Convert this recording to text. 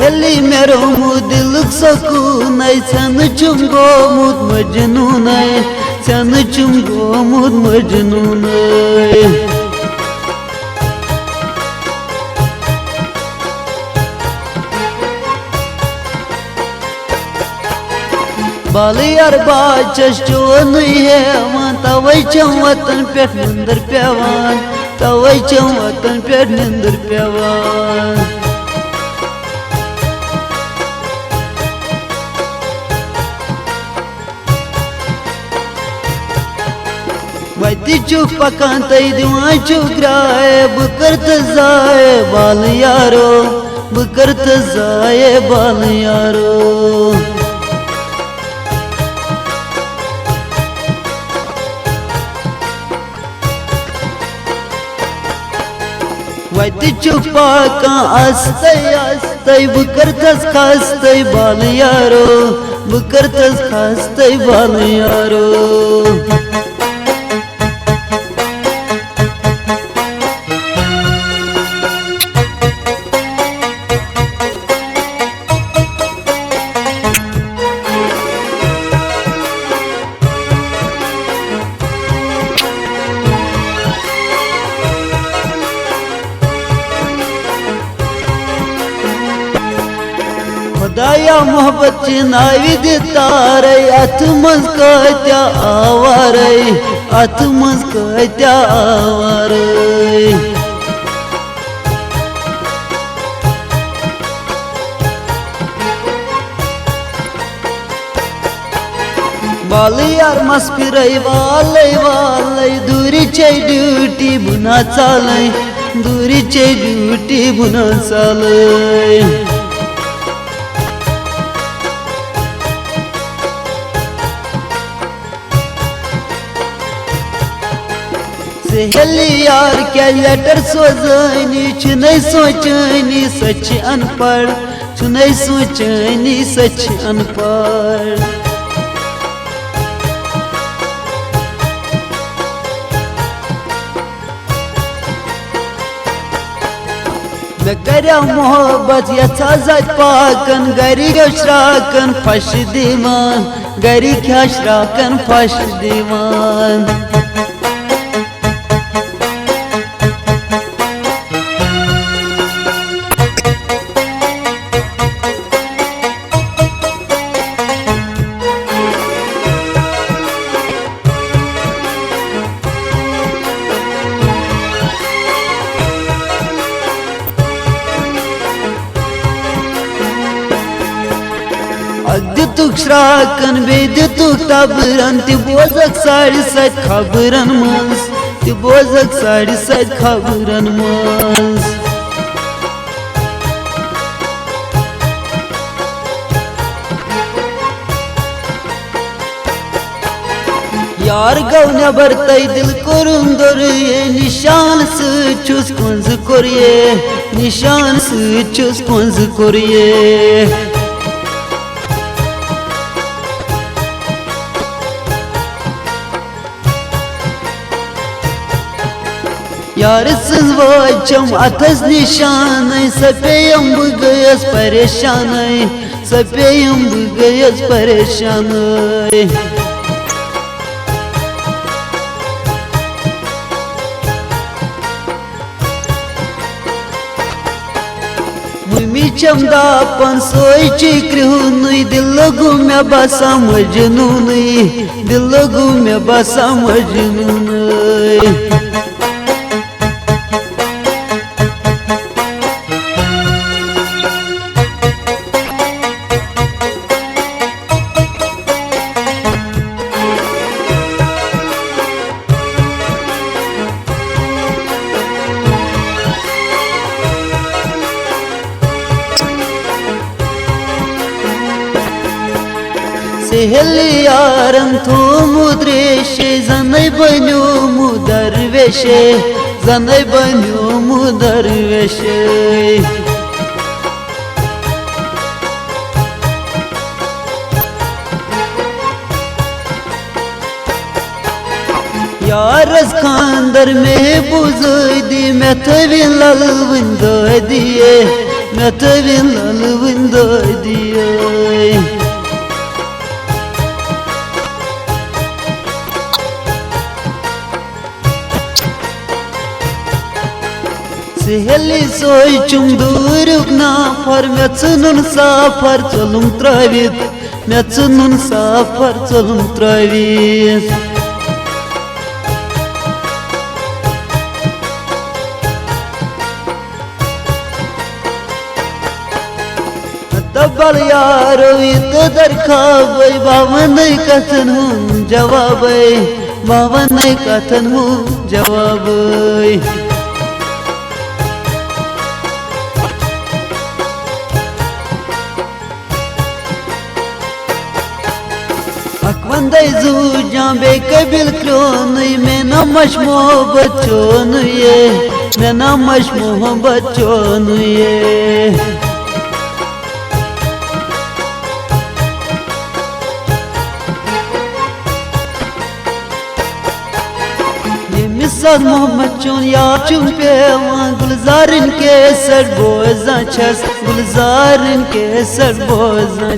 सेहली मेरो दिल सकून सन चुम गोमुत मजनून सन चुम गोमुत मजनून बालियार बाचस चोन हेवान तवै वतन पे निंदर पेवान तवै वतन पे निंदर पेवान वती चुप पकान तई दिवान चुकराए बकरत जाए बाल यारो बकरत जाए बाल यारो वती चुपा का आस्ते बकरतस खास्ते बाल यारो बकरतस खास्ते बाल यारो खुदाया मोहब्बत नावी दितार अथ मज क्या आवार अथ मज क्या आवार बाल यार मस फिर वाल दूरी चे ड्यूटी बुना चाल दूरी चे ड्यूटी बुना चाल सेहली यार क्या लेटर सोचनी चुनै सोचनी सच अनपढ़ चुनै सोचनी सच अनपढ़ मे करा मोहब्बत यथा जत पाकन गरी गशराकन फश दीवान गरी क्या शराकन फश दीवान दितुक श्राकन बे दितुक तबरन ति बोजक साड़ी सत खबरन मज ति बोजक साड़ी सत खबरन मज यार गौ नबर तई दिल कुरुंदर ये निशान से चुस कुंज कोरिए निशान से चुस कुंज कोरिए यार सजवाचम अथस निशान सपेयम गयस परेशान सपेयम गयस परेशान मुमी चमदापन सोई चिक्रहून दिल लगू में बसा मजनून दिल लगू में बसा मजनून सेहली यारन थो मुद्रेशे जनै बन्यो मुदरवेशे जनै बन्यो मुदरवेशे यारस खानदर में बुजदी में थवी ललवन दिए me tevin lalvin doidiyay. Seheli soy çumduruk nafar meçnun safar çolum travit meçnun safar çolum travit. Tabal yaro it darkhavay bavanay kathan hun jawabay bavanay kathan hun jawabay. Akvanday zu jambe kabil kronuy mena mash mohabbat chonuye mena mash mohabbat chonuye. Misal Muhammad chon ya chum pewan gulzarin ke sar bozan chas gulzarin ke sar bozan